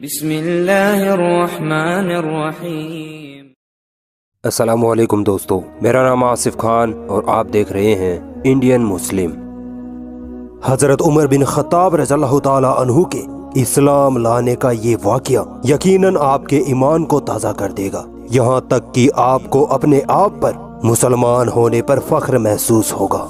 بسم اللہ الرحمن الرحیم۔ السلام علیکم دوستو، میرا نام آصف خان اور آپ دیکھ رہے ہیں انڈین مسلم۔ حضرت عمر بن خطاب رضی اللہ تعالیٰ عنہ کے اسلام لانے کا یہ واقعہ یقیناً آپ کے ایمان کو تازہ کر دے گا، یہاں تک کہ آپ کو اپنے آپ پر مسلمان ہونے پر فخر محسوس ہوگا۔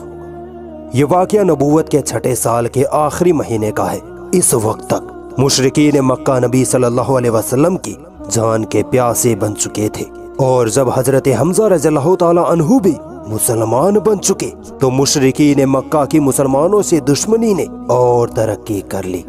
یہ واقعہ نبوت کے 6 سال کے آخری مہینے کا ہے۔ اس وقت تک مشرکین مکہ نبی صلی اللہ علیہ وسلم کی جان کے پیاسے بن چکے تھے، اور جب حضرت حمزہ رضی اللہ تعالیٰ عنہ بھی مسلمان بن چکے تو مشرکین مکہ کی مسلمانوں سے دشمنی نے اور ترقی کر لی۔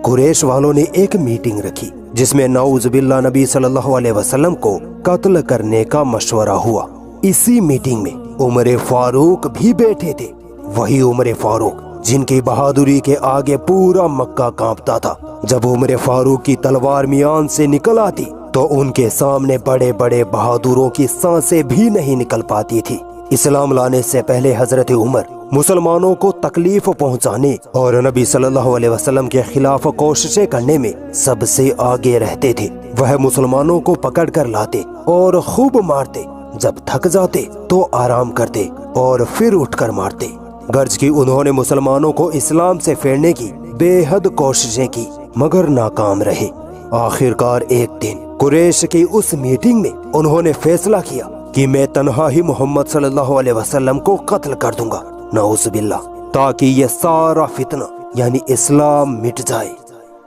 قریش والوں نے ایک میٹنگ رکھی جس میں نعوذ باللہ نبی صلی اللہ علیہ وسلم کو قتل کرنے کا مشورہ ہوا۔ اسی میٹنگ میں عمر فاروق بھی بیٹھے تھے، وہی عمر فاروق جن کی بہادری کے آگے پورا مکہ کانپتا تھا۔ جب عمر فاروق کی تلوار میان سے نکل آتی تو ان کے سامنے بڑے بڑے بہادروں کی سانسیں بھی نہیں نکل پاتی تھی۔ اسلام لانے سے پہلے حضرت عمر مسلمانوں کو تکلیف پہنچانے اور نبی صلی اللہ علیہ وسلم کے خلاف کوششیں کرنے میں سب سے آگے رہتے تھے۔ وہ مسلمانوں کو پکڑ کر لاتے اور خوب مارتے، جب تھک جاتے تو آرام کرتے اور پھر اٹھ کر مارتے۔ غرض کی انہوں نے مسلمانوں کو اسلام سے پھیرنے کی بے حد کوششیں کی مگر ناکام رہے۔ آخرکار ایک دن قریش کی اس میٹنگ میں انہوں نے فیصلہ کیا کہ میں تنہا ہی محمد صلی اللہ علیہ وسلم کو قتل کر دوں گا، نعوذ باللہ، تاکہ یہ سارا فتنہ یعنی اسلام مٹ جائے۔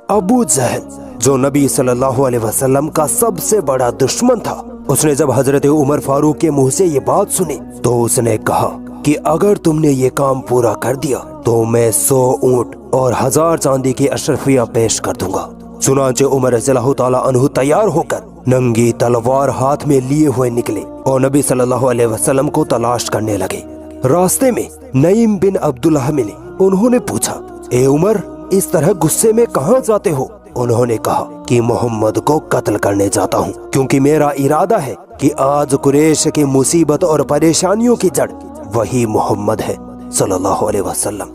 ابو جہل جو نبی صلی اللہ علیہ وسلم کا سب سے بڑا دشمن تھا، اس نے جب حضرت عمر فاروق کے منہ سے یہ بات سنی تو اس نے کہا کہ اگر تم نے یہ کام پورا کر دیا تو میں 100 اونٹ اور 1000 چاندی کی اشرفیاں پیش کر دوں گا۔ چنانچہ عمر رضی اللہ تعالیٰ عنہ تیار ہو کر ننگی تلوار ہاتھ میں لیے ہوئے نکلے اور نبی صلی اللہ علیہ وسلم کو تلاش کرنے لگے۔ راستے میں نعیم بن عبداللہ ملے۔ انہوں نے پوچھا، اے عمر، اس طرح غصے میں کہاں جاتے ہو؟ انہوں نے کہا کہ محمد کو قتل کرنے جاتا ہوں، کیونکہ میرا ارادہ ہے کہ آج قریش کی مصیبت اور پریشانیوں کی جڑ وہی محمد ہے صلی اللہ علیہ وسلم۔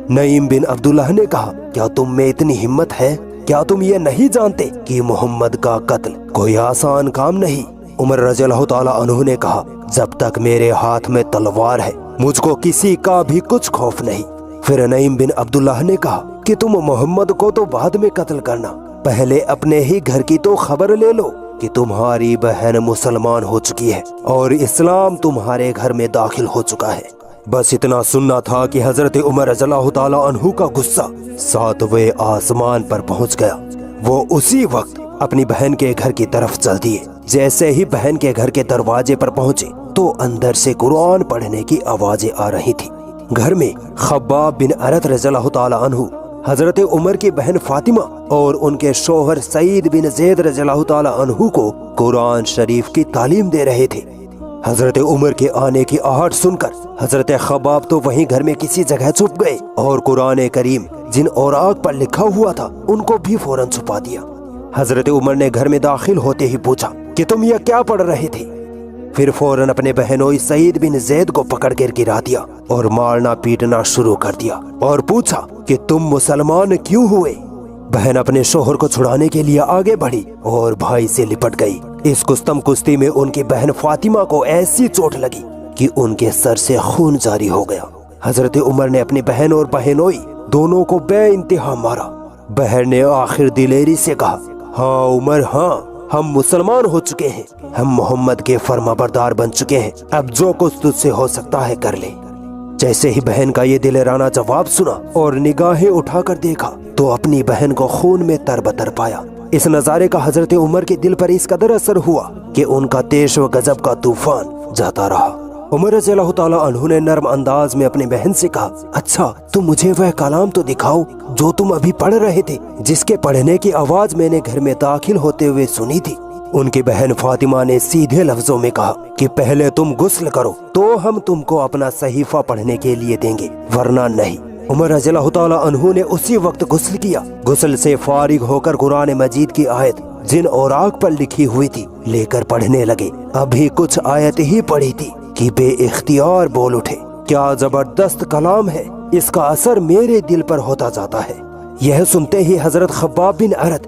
نعیم بن عبداللہ نے کہا، کیا تم میں اتنی ہمت ہے؟ کیا تم یہ نہیں جانتے کہ محمد کا قتل کوئی آسان کام نہیں؟ عمر رضی اللہ تعالیٰ عنہ نے کہا، جب تک میرے ہاتھ میں تلوار ہے مجھ کو کسی کا بھی کچھ خوف نہیں۔ پھر نعیم بن عبداللہ نے کہا کہ تم محمد کو تو بعد میں قتل کرنا، پہلے اپنے ہی گھر کی تو خبر لے لو کہ تمہاری بہن مسلمان ہو چکی ہے اور اسلام تمہارے گھر میں داخل ہو چکا ہے۔ بس اتنا سننا تھا کہ حضرت عمر رضی اللہ تعالیٰ عنہ کا غصہ 7ویں آسمان پر پہنچ گیا۔ وہ اسی وقت اپنی بہن کے گھر کی طرف چل دیے۔ جیسے ہی بہن کے گھر کے دروازے پر پہنچے تو اندر سے قرآن پڑھنے کی آوازیں آ رہی تھی۔ گھر میں خباب بن ارت رضی اللہ تعالیٰ عنہ حضرت عمر کی بہن فاطمہ اور ان کے شوہر سعید بن زید رضی اللہ تعالیٰ عنہ کو قرآن شریف کی تعلیم دے رہے تھے۔ حضرت عمر کے آنے کی آہٹ سن کر حضرت خباب تو وہیں گھر میں کسی جگہ چھپ گئے اور قرآن کریم جن اوراق پر لکھا ہوا تھا ان کو بھی فوراً چھپا دیا۔ حضرت عمر نے گھر میں داخل ہوتے ہی پوچھا کہ تم یہ کیا پڑھ رہے تھے؟ پھر فوراً اپنے بہنوئی سعید بن زید کو پکڑ کر گرا دیا اور مارنا پیٹنا شروع کر دیا اور پوچھا کہ تم مسلمان کیوں ہوئے؟ بہن اپنے شوہر کو چھڑانے کے لیے آگے بڑھی اور بھائی سے لپٹ گئی۔ اس کستم کشتی میں ان کی بہن فاطمہ کو ایسی چوٹ لگی کہ ان کے سر سے خون جاری ہو گیا۔ حضرت عمر نے اپنی بہن اور بہنوئی دونوں کو بے انتہا مارا۔ بہن نے آخر دلیری سے کہا، ہاں عمر، ہاں، ہم مسلمان ہو چکے ہیں، ہم محمد کے فرما بردار بن چکے ہیں، اب جو کچھ تجھ سے ہو سکتا ہے کر لے۔ جیسے ہی بہن کا یہ دلرانہ جواب سنا اور نگاہیں اٹھا کر دیکھا تو اپنی بہن کو خون میں تربتر پایا۔ اس نظارے کا حضرت عمر کے دل پر اس قدر اثر ہوا کہ ان کا تیش و غضب کا طوفان جاتا رہا۔ عمر رضی اللہ تعالیٰ عنہ نے نرم انداز میں اپنی بہن سے کہا، اچھا تم مجھے وہ کلام تو دکھاؤ جو تم ابھی پڑھ رہے تھے، جس کے پڑھنے کی آواز میں نے گھر میں داخل ہوتے ہوئے سنی تھی۔ ان کی بہن فاطمہ نے سیدھے لفظوں میں کہا کہ پہلے تم غسل کرو تو ہم تم کو اپنا صحیفہ پڑھنے کے لیے دیں گے، ورنہ نہیں۔ عمر رضی اللہ تعالیٰ عنہ نے اسی وقت غسل کیا۔ غسل سے فارغ ہو کر قرآن مجید کی آیت جن اوراق پر لکھی ہوئی تھی لے کر پڑھنے لگے۔ ابھی کچھ آیت ہی پڑھی تھی کہ بے اختیار بول اٹھے، کیا زبردست کلام ہے، اس کا اثر میرے دل پر ہوتا جاتا ہے۔ یہ سنتے ہی حضرت خباب بن ارت